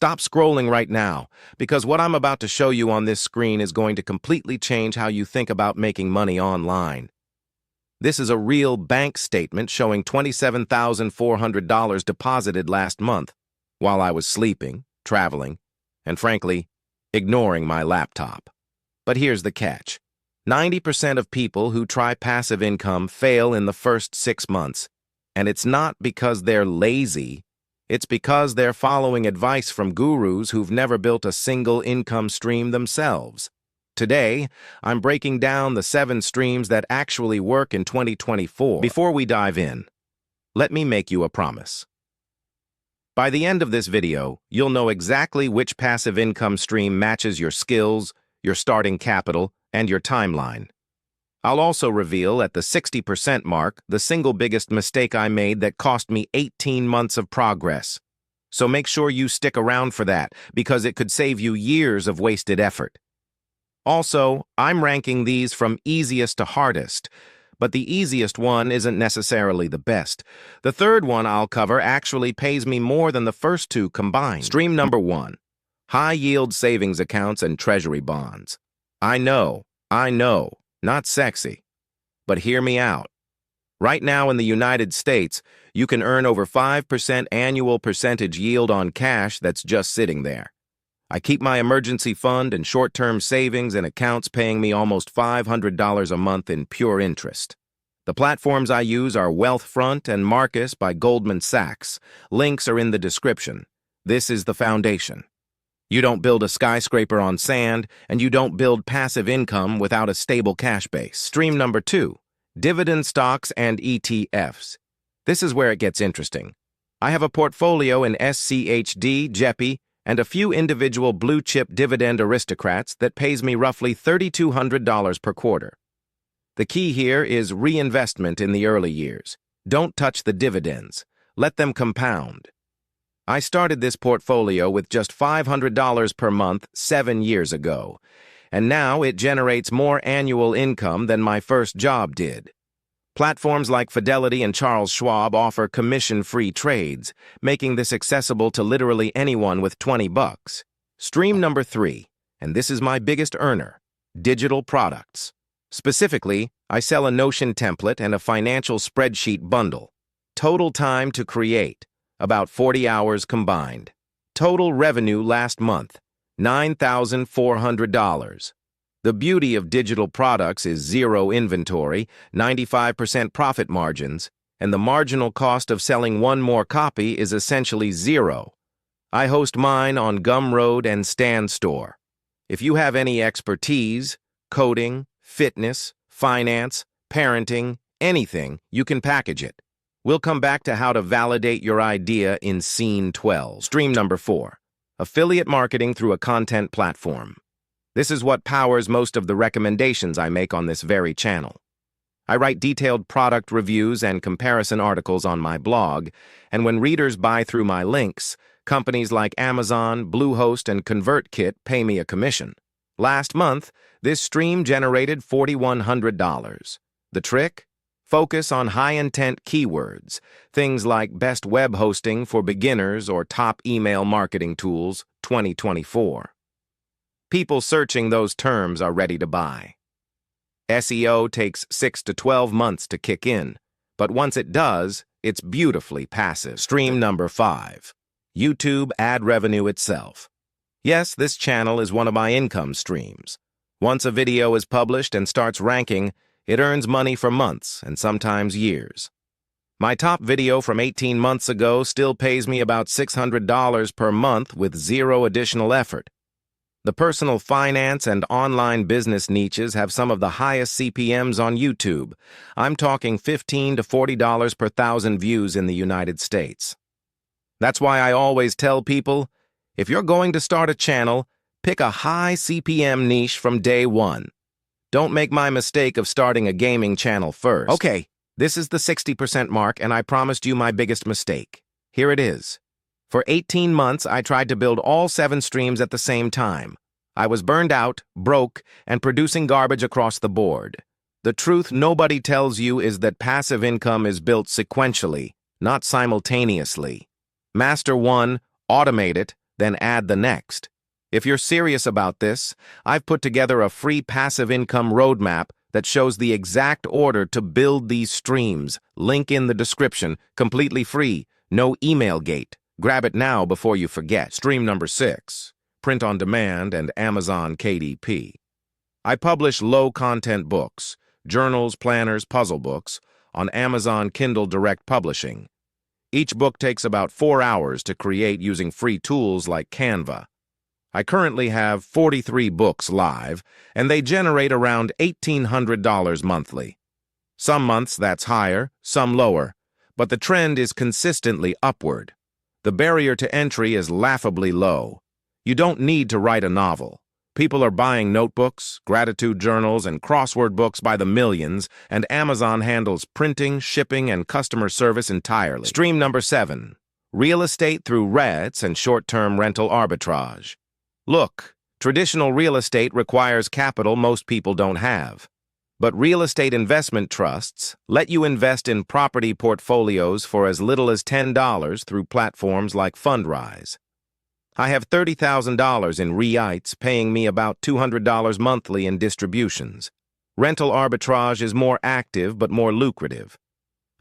Stop scrolling right now, because what I'm about to show you on this screen is going to completely change how you think about making money online. This is a real bank statement showing $27,400 deposited last month while I was sleeping, traveling, and frankly, ignoring my laptop. But here's the catch. 90% of people who try passive income fail in the first 6 months, and it's not because they're lazy. It's because they're following advice from gurus who've never built a single income stream themselves. Today, I'm breaking down the 7 streams that actually work in 2024. Before we dive in, let me make you a promise. By the end of this video, you'll know exactly which passive income stream matches your skills, your starting capital, and your timeline. I'll also reveal at the 60% mark the single biggest mistake I made that cost me 18 months of progress. So make sure you stick around for that, because it could save you years of wasted effort. Also, I'm ranking these from easiest to hardest, but the easiest one isn't necessarily the best. The third one I'll cover actually pays me more than the first 2 combined. Stream number 1, high-yield savings accounts and Treasury bonds. I know. Not sexy. But hear me out. Right now in the United States, you can earn over 5% annual percentage yield on cash that's just sitting there. I keep my emergency fund and short-term savings in accounts paying me almost $500 a month in pure interest. The platforms I use are Wealthfront and Marcus by Goldman Sachs. Links are in the description. This is the foundation. You don't build a skyscraper on sand, and you don't build passive income without a stable cash base. Stream number 2, dividend stocks and ETFs. This is where it gets interesting. I have a portfolio in SCHD, JEPI, and a few individual blue-chip dividend aristocrats that pays me roughly $3,200 per quarter. The key here is reinvestment in the early years. Don't touch the dividends. Let them compound. I started this portfolio with just $500 per month 7 years ago, and now it generates more annual income than my first job did. Platforms like Fidelity and Charles Schwab offer commission-free trades, making this accessible to literally anyone with $20. Stream number 3, and this is my biggest earner, digital products. Specifically, I sell a Notion template and a financial spreadsheet bundle. Total time to create, about 40 hours combined. Total revenue last month, $9,400. The beauty of digital products is zero inventory, 95% profit margins, and the marginal cost of selling one more copy is essentially zero. I host mine on Gumroad and StanStore. If you have any expertise, coding, fitness, finance, parenting, anything, you can package it. We'll come back to how to validate your idea in Scene 12. Stream number 4, affiliate marketing through a content platform. This is what powers most of the recommendations I make on this very channel. I write detailed product reviews and comparison articles on my blog, and when readers buy through my links, companies like Amazon, Bluehost, and ConvertKit pay me a commission. Last month, this stream generated $4,100. The trick? Focus on high-intent keywords, things like best web hosting for beginners or top email marketing tools 2024. People searching those terms are ready to buy. SEO takes 6 to 12 months to kick in, but once it does, it's beautifully passive. Stream number 5, YouTube ad revenue itself. Yes, this channel is one of my income streams. Once a video is published and starts ranking, it earns money for months and sometimes years. My top video from 18 months ago still pays me about $600 per month with zero additional effort. The personal finance and online business niches have some of the highest CPMs on YouTube. I'm talking $15 to $40 per 1,000 views in the United States. That's why I always tell people, if you're going to start a channel, pick a high CPM niche from day one. Don't make my mistake of starting a gaming channel first. Okay, this is the 60% mark, and I promised you my biggest mistake. Here it is. For 18 months, I tried to build all 7 streams at the same time. I was burned out, broke, and producing garbage across the board. The truth nobody tells you is that passive income is built sequentially, not simultaneously. Master one, automate it, then add the next. If you're serious about this, I've put together a free passive income roadmap that shows the exact order to build these streams. Link in the description, completely free, no email gate. Grab it now before you forget. Stream number 6, print on demand and Amazon KDP. I publish low-content books, journals, planners, puzzle books, on Amazon Kindle Direct Publishing. Each book takes about 4 hours to create using free tools like Canva. I currently have 43 books live, and they generate around $1,800 monthly. Some months that's higher, some lower, but the trend is consistently upward. The barrier to entry is laughably low. You don't need to write a novel. People are buying notebooks, gratitude journals, and crossword books by the millions, and Amazon handles printing, shipping, and customer service entirely. Stream number 7, real estate through REITs and short-term rental arbitrage. Look, traditional real estate requires capital most people don't have. But real estate investment trusts let you invest in property portfolios for as little as $10 through platforms like Fundrise. I have $30,000 in REITs paying me about $200 monthly in distributions. Rental arbitrage is more active but more lucrative.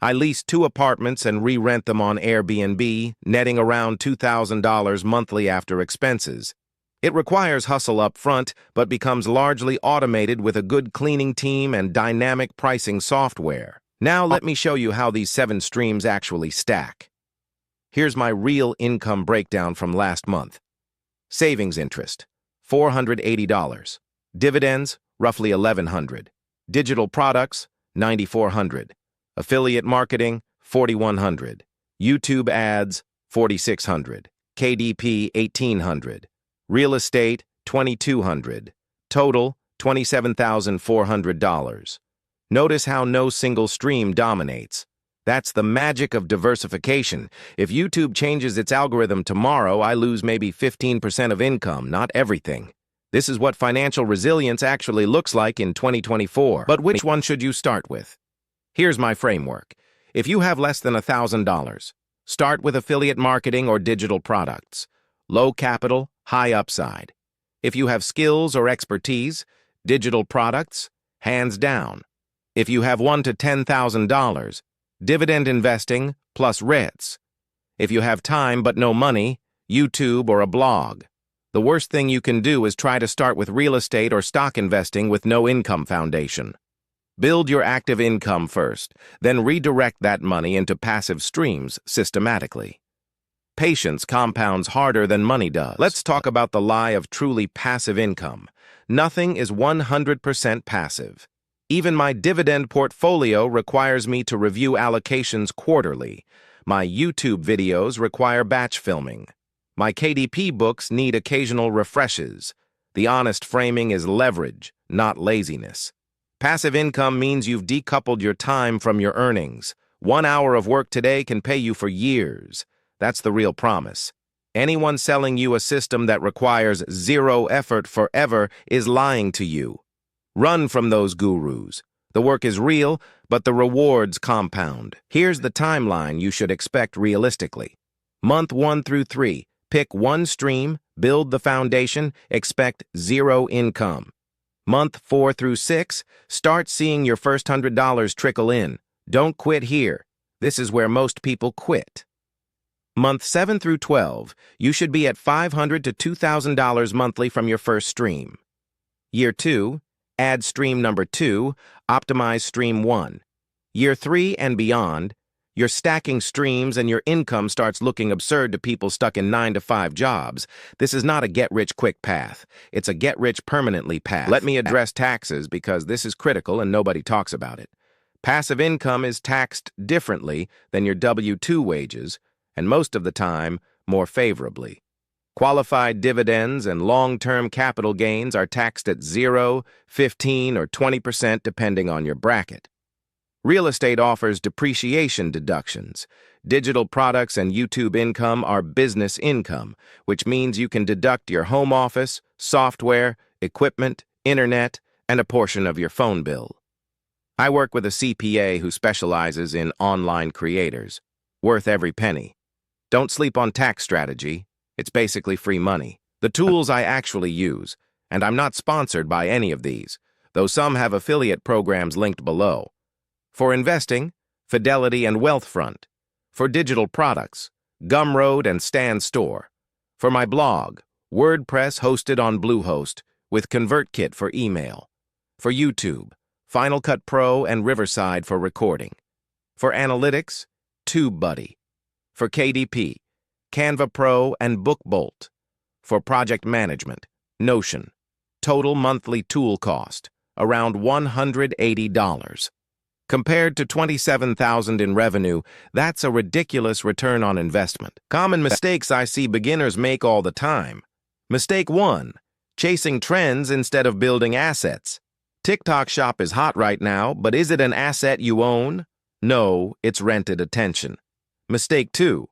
I lease 2 apartments and re-rent them on Airbnb, netting around $2,000 monthly after expenses. It requires hustle up front, but becomes largely automated with a good cleaning team and dynamic pricing software. Now let me show you how these 7 streams actually stack. Here's my real income breakdown from last month. Savings interest, $480. Dividends, roughly $1,100. Digital products, $9,400. Affiliate marketing, $4,100. YouTube ads, $4,600. KDP, $1,800. Real estate, $2,200. Total, $27,400. Notice how no single stream dominates. That's the magic of diversification. If YouTube changes its algorithm tomorrow, I lose maybe 15% of income, not everything. This is what financial resilience actually looks like in 2024. But which one should you start with? Here's my framework. If you have less than $1,000, start with affiliate marketing or digital products. Low capital, high upside. If you have skills or expertise, digital products, hands down. If you have $1,000 to $10,000, dividend investing plus REITs. If you have time but no money, YouTube or a blog. The worst thing you can do is try to start with real estate or stock investing with no income foundation. Build your active income first, then redirect that money into passive streams systematically. Patience compounds harder than money does. Let's talk about the lie of truly passive income. Nothing is 100% passive. Even my dividend portfolio requires me to review allocations quarterly. My YouTube videos require batch filming. My KDP books need occasional refreshes. The honest framing is leverage, not laziness. Passive income means you've decoupled your time from your earnings. 1 hour of work today can pay you for years. That's the real promise. Anyone selling you a system that requires 0 effort forever is lying to you. Run from those gurus. The work is real, but the rewards compound. Here's the timeline you should expect realistically. Month 1 through 3, pick 1 stream, build the foundation, expect 0 income. Month 4 through 6, start seeing your first $100 trickle in. Don't quit here. This is where most people quit. Month 7 through 12, you should be at $500 to $2,000 monthly from your first stream. Year 2, add stream number 2, optimize stream 1. Year 3 and beyond, you're stacking streams and your income starts looking absurd to people stuck in 9-to-5 jobs. This is not a get-rich-quick path. It's a get-rich-permanently path. Let me address taxes because this is critical and nobody talks about it. Passive income is taxed differently than your W-2 wages, and most of the time, more favorably. Qualified dividends and long-term capital gains are taxed at 0, 15, or 20% depending on your bracket. Real estate offers depreciation deductions. Digital products and YouTube income are business income, which means you can deduct your home office, software, equipment, internet, and a portion of your phone bill. I work with a CPA who specializes in online creators. Worth every penny. Don't sleep on tax strategy. It's basically free money. The tools I actually use, and I'm not sponsored by any of these, though some have affiliate programs linked below. For investing, Fidelity and Wealthfront. For digital products, Gumroad and Stan Store. For my blog, WordPress hosted on Bluehost with ConvertKit for email. For YouTube, Final Cut Pro and Riverside for recording. For analytics, TubeBuddy. For KDP, Canva Pro and BookBolt. For project management, Notion. Total monthly tool cost, around $180. Compared to $27,000 in revenue, that's a ridiculous return on investment. Common mistakes I see beginners make all the time. Mistake 1, chasing trends instead of building assets. TikTok Shop is hot right now, but is it an asset you own? No, it's rented attention. Mistake 2,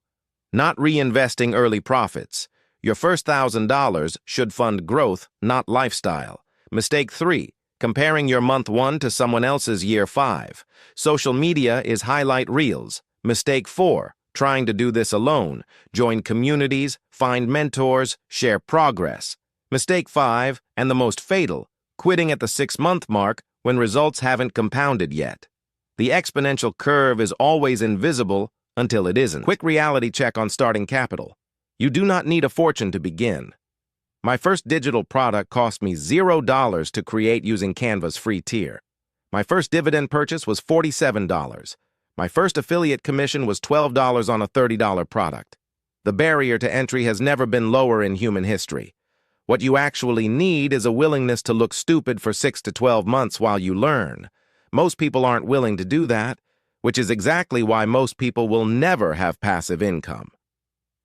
not reinvesting early profits. Your first $1,000 should fund growth, not lifestyle. Mistake 3, comparing your month 1 to someone else's year 5. Social media is highlight reels. Mistake 4, trying to do this alone. Join communities, find mentors, share progress. Mistake 5, and the most fatal, quitting at the 6-month mark when results haven't compounded yet. The exponential curve is always invisible until it isn't. Quick reality check on starting capital. You do not need a fortune to begin. My first digital product cost me $0 to create using Canva's free tier. My first Dividend purchase was $47. My first affiliate commission was $12 on a $30 product. The barrier to entry has never been lower in human history. What you actually need is a willingness to look stupid for 6 to 12 months while you learn. Most people aren't willing to do that, which is exactly why most people will never have passive income.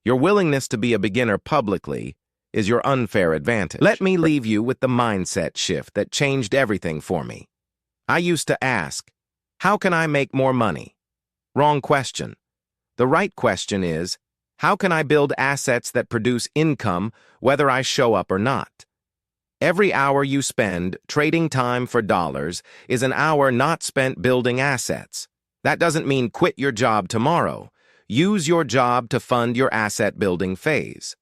Your willingness to be a beginner publicly is your unfair advantage. Let me leave you with the mindset shift that changed everything for me. I used to ask, how can I make more money? Wrong question. The right question is, how can I build assets that produce income whether I show up or not? Every hour you spend trading time for dollars is an hour not spent building assets. That doesn't mean quit your job tomorrow. Use your job to fund your asset building phase.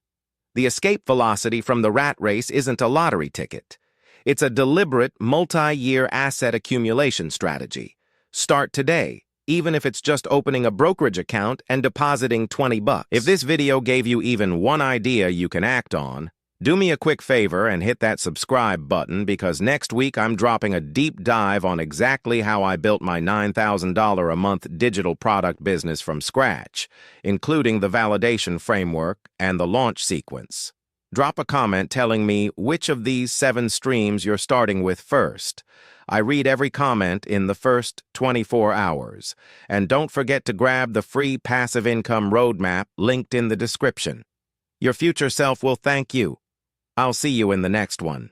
The escape velocity from the rat race isn't a lottery ticket. It's a deliberate, multi-year asset accumulation strategy. Start today, even if it's just opening a brokerage account and depositing $20. If this video gave you even one idea you can act on, do me a quick favor and hit that subscribe button, because next week I'm dropping a deep dive on exactly how I built my $9,000 a month digital product business from scratch, including the validation framework and the launch sequence. Drop a comment telling me which of these 7 streams you're starting with first. I read every comment in the first 24 hours. And don't forget to grab the free passive income roadmap linked in the description. Your future self will thank you. I'll see you in the next one.